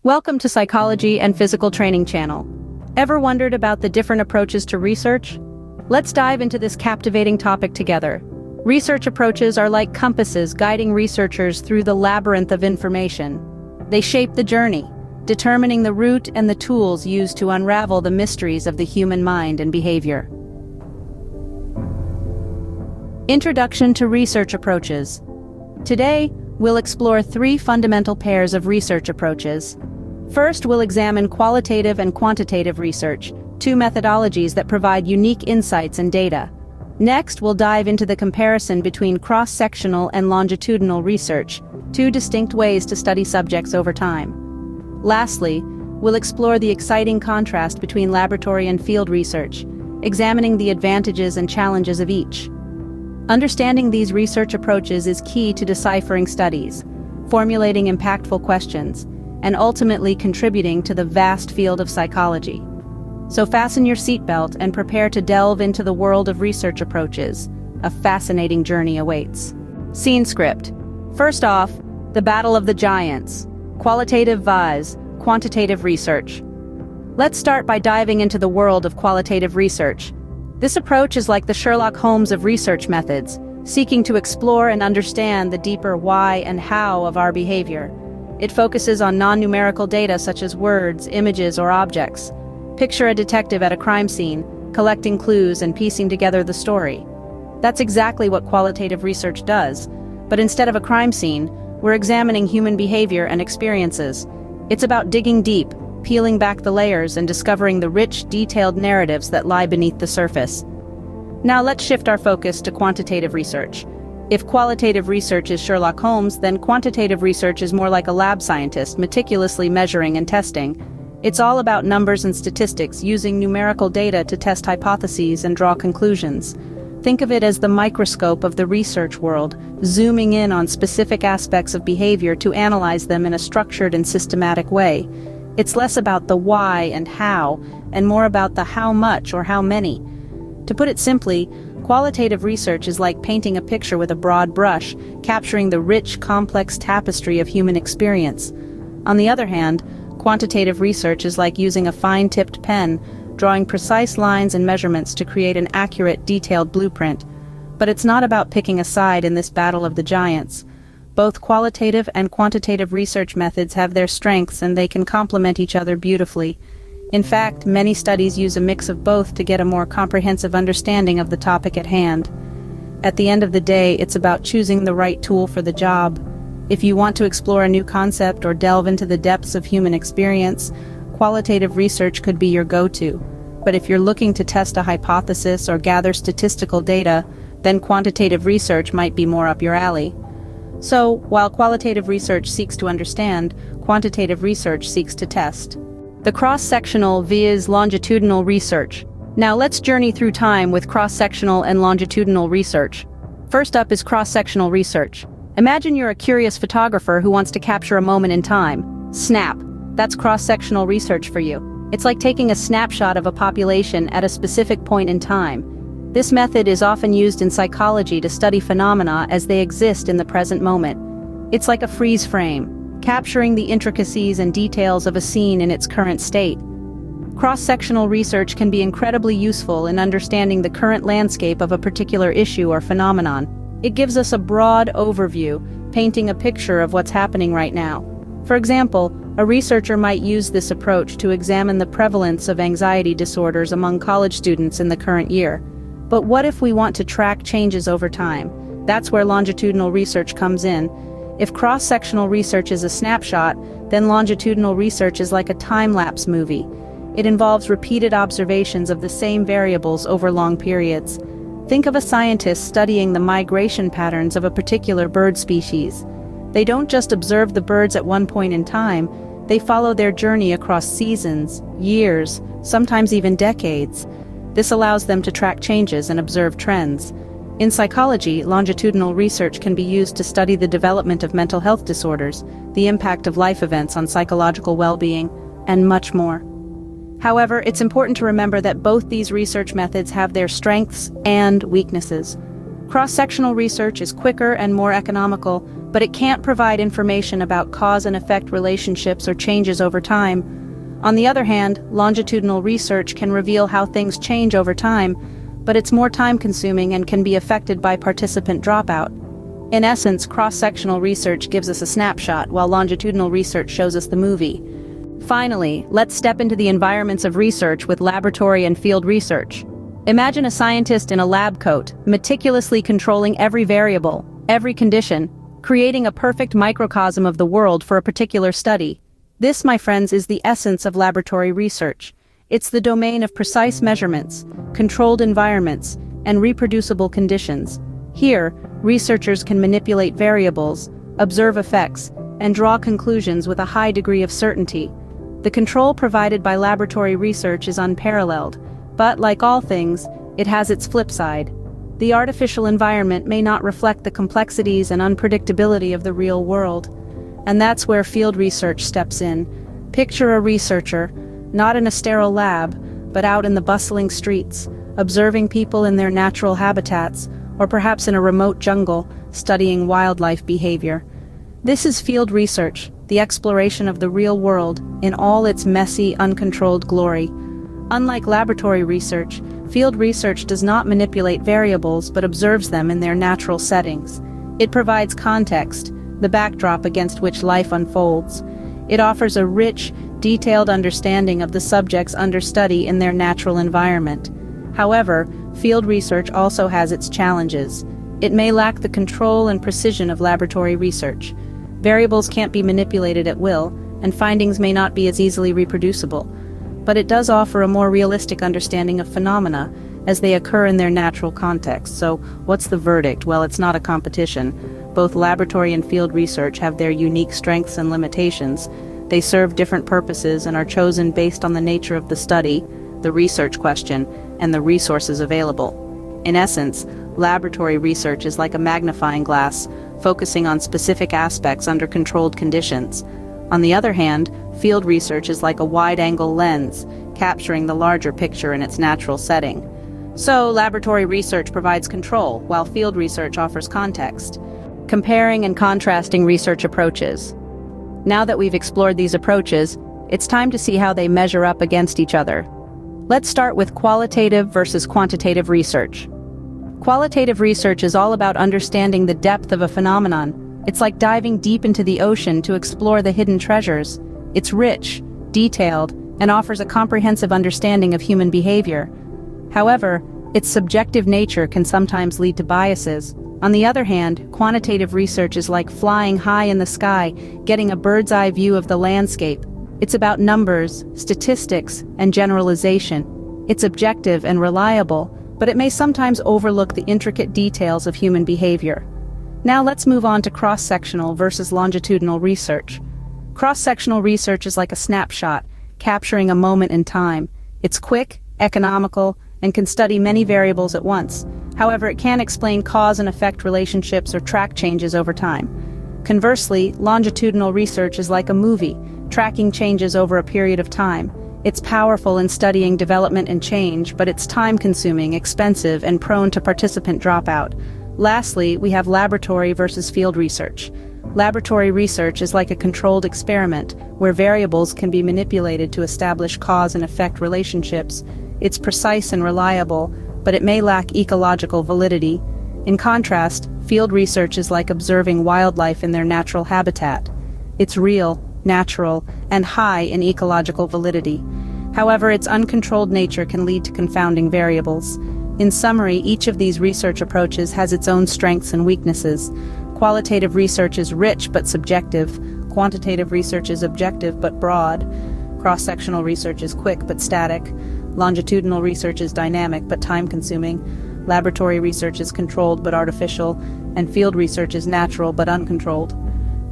Welcome to Psychology and Physical Training channel. Ever wondered about the different approaches to research? Let's dive into this captivating topic together. Research approaches are like compasses guiding researchers through the labyrinth of information. They shape the journey, determining the route and the tools used to unravel the mysteries of the human mind and behavior. Introduction to research approaches. Today, we'll explore three fundamental pairs of research approaches. First, we'll examine qualitative and quantitative research, two methodologies that provide unique insights and data. Next, we'll dive into the comparison between cross-sectional and longitudinal research, two distinct ways to study subjects over time. Lastly, we'll explore the exciting contrast between laboratory and field research, examining the advantages and challenges of each. Understanding these research approaches is key to deciphering studies, formulating impactful questions, and ultimately contributing to the vast field of psychology. So fasten your seatbelt and prepare to delve into the world of research approaches. A fascinating journey awaits. Scene script. First off, the Battle of the Giants. Qualitative vs. Quantitative research. Let's start by diving into the world of qualitative research. This approach is like the Sherlock Holmes of research methods, seeking to explore and understand the deeper why and how of our behavior. It focuses on non-numerical data such as words, images, or objects. Picture a detective at a crime scene, collecting clues and piecing together the story. That's exactly what qualitative research does, but instead of a crime scene, we're examining human behavior and experiences. It's about digging deep, peeling back the layers, and discovering the rich, detailed narratives that lie beneath the surface. Now let's shift our focus to quantitative research. If qualitative research is Sherlock Holmes, then quantitative research is more like a lab scientist, meticulously measuring and testing. It's all about numbers and statistics, using numerical data to test hypotheses and draw conclusions. Think of it as the microscope of the research world, zooming in on specific aspects of behavior to analyze them in a structured and systematic way. It's less about the why and how, and more about the how much or how many. To put it simply, qualitative research is like painting a picture with a broad brush, capturing the rich, complex tapestry of human experience. On the other hand, quantitative research is like using a fine-tipped pen, drawing precise lines and measurements to create an accurate, detailed blueprint. But it's not about picking a side in this battle of the giants. Both qualitative and quantitative research methods have their strengths, and they can complement each other beautifully. In fact, many studies use a mix of both to get a more comprehensive understanding of the topic at hand. At the end of the day, it's about choosing the right tool for the job. If you want to explore a new concept or delve into the depths of human experience, qualitative research could be your go-to. But if you're looking to test a hypothesis or gather statistical data, then quantitative research might be more up your alley. So, while qualitative research seeks to understand, quantitative research seeks to test. The cross-sectional vs. longitudinal research. Now let's journey through time with cross-sectional and longitudinal research. First up is cross-sectional research. Imagine you're a curious photographer who wants to capture a moment in time. Snap. That's cross-sectional research for you. It's like taking a snapshot of a population at a specific point in time. This method is often used in psychology to study phenomena as they exist in the present moment. It's like a freeze frame, capturing the intricacies and details of a scene in its current state. Cross-sectional research can be incredibly useful in understanding the current landscape of a particular issue or phenomenon. It gives us a broad overview, painting a picture of what's happening right now. For example, a researcher might use this approach to examine the prevalence of anxiety disorders among college students in the current year. But what if we want to track changes over time? That's where longitudinal research comes in. If cross-sectional research is a snapshot, then longitudinal research is like a time-lapse movie. It involves repeated observations of the same variables over long periods. Think of a scientist studying the migration patterns of a particular bird species. They don't just observe the birds at one point in time, they follow their journey across seasons, years, sometimes even decades. This allows them to track changes and observe trends. In psychology, longitudinal research can be used to study the development of mental health disorders, the impact of life events on psychological well-being, and much more. However, it's important to remember that both these research methods have their strengths and weaknesses. Cross-sectional research is quicker and more economical, but it can't provide information about cause and effect relationships or changes over time. On the other hand, longitudinal research can reveal how things change over time, but it's more time-consuming and can be affected by participant dropout. In essence, cross-sectional research gives us a snapshot, while longitudinal research shows us the movie. Finally, let's step into the environments of research with laboratory and field research. Imagine a scientist in a lab coat, meticulously controlling every variable, every condition, creating a perfect microcosm of the world for a particular study. This, my friends, is the essence of laboratory research. It's the domain of precise measurements, controlled environments, and reproducible conditions. Here, researchers can manipulate variables, observe effects, and draw conclusions with a high degree of certainty. The control provided by laboratory research is unparalleled, but like all things, it has its flip side. The artificial environment may not reflect the complexities and unpredictability of the real world. And that's where field research steps in. Picture a researcher, not in a sterile lab, but out in the bustling streets, observing people in their natural habitats, or perhaps in a remote jungle, studying wildlife behavior. This is field research, the exploration of the real world in all its messy, uncontrolled glory. Unlike laboratory research, field research does not manipulate variables but observes them in their natural settings. It provides context, the backdrop against which life unfolds. It offers a rich, detailed understanding of the subjects under study in their natural environment. However, field research also has its challenges. It may lack the control and precision of laboratory research. Variables can't be manipulated at will, and findings may not be as easily reproducible. But it does offer a more realistic understanding of phenomena as they occur in their natural context. So, what's the verdict? Well, it's not a competition. Both laboratory and field research have their unique strengths and limitations. They serve different purposes and are chosen based on the nature of the study, the research question, and the resources available. In essence, laboratory research is like a magnifying glass, focusing on specific aspects under controlled conditions. On the other hand, field research is like a wide-angle lens, capturing the larger picture in its natural setting. So, laboratory research provides control, while field research offers context. Comparing and contrasting research approaches. Now that we've explored these approaches, it's time to see how they measure up against each other. Let's start with qualitative versus quantitative research. Qualitative research is all about understanding the depth of a phenomenon. It's like diving deep into the ocean to explore the hidden treasures. It's rich, detailed, and offers a comprehensive understanding of human behavior. However, its subjective nature can sometimes lead to biases. On the other hand, quantitative research is like flying high in the sky, getting a bird's-eye view of the landscape. It's about numbers, statistics, and generalization. It's objective and reliable, but it may sometimes overlook the intricate details of human behavior. Now let's move on to cross-sectional versus longitudinal research. Cross-sectional research is like a snapshot, capturing a moment in time. It's quick, economical, and can study many variables at once. However, it can't explain cause and effect relationships or track changes over time. Conversely, longitudinal research is like a movie, tracking changes over a period of time. It's powerful in studying development and change, but it's time-consuming, expensive, and prone to participant dropout. Lastly, we have laboratory versus field research. Laboratory research is like a controlled experiment, where variables can be manipulated to establish cause and effect relationships. It's precise and reliable, but it may lack ecological validity. In contrast, field research is like observing wildlife in their natural habitat. It's real, natural, and high in ecological validity. However, its uncontrolled nature can lead to confounding variables. In summary, each of these research approaches has its own strengths and weaknesses. Qualitative research is rich but subjective. Quantitative research is objective but broad. Cross-sectional research is quick but static. Longitudinal research is dynamic but time-consuming. Laboratory research is controlled but artificial. And field research is natural but uncontrolled.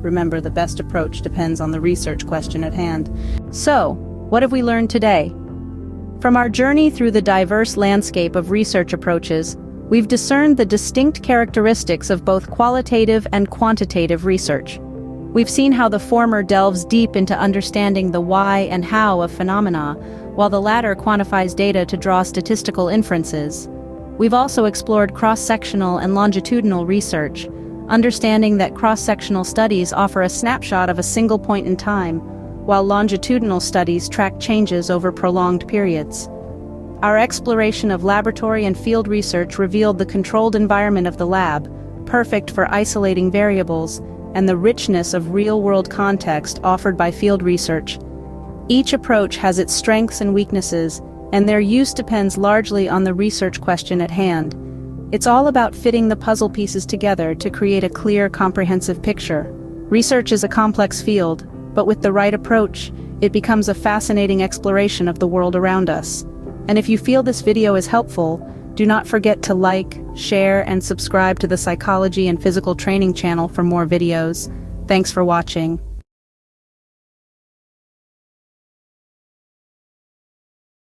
Remember, the best approach depends on the research question at hand. So, what have we learned today? From our journey through the diverse landscape of research approaches, we've discerned the distinct characteristics of both qualitative and quantitative research. We've seen how the former delves deep into understanding the why and how of phenomena, while the latter quantifies data to draw statistical inferences. We've also explored cross-sectional and longitudinal research, understanding that cross-sectional studies offer a snapshot of a single point in time, while longitudinal studies track changes over prolonged periods. Our exploration of laboratory and field research revealed the controlled environment of the lab, perfect for isolating variables, and the richness of real-world context offered by field research. Each approach has its strengths and weaknesses, and their use depends largely on the research question at hand. It's all about fitting the puzzle pieces together to create a clear, comprehensive picture. Research is a complex field, but with the right approach, it becomes a fascinating exploration of the world around us. And if you feel this video is helpful, do not forget to like, share, and subscribe to the Psychology and Physical Training channel for more videos. Thanks for watching.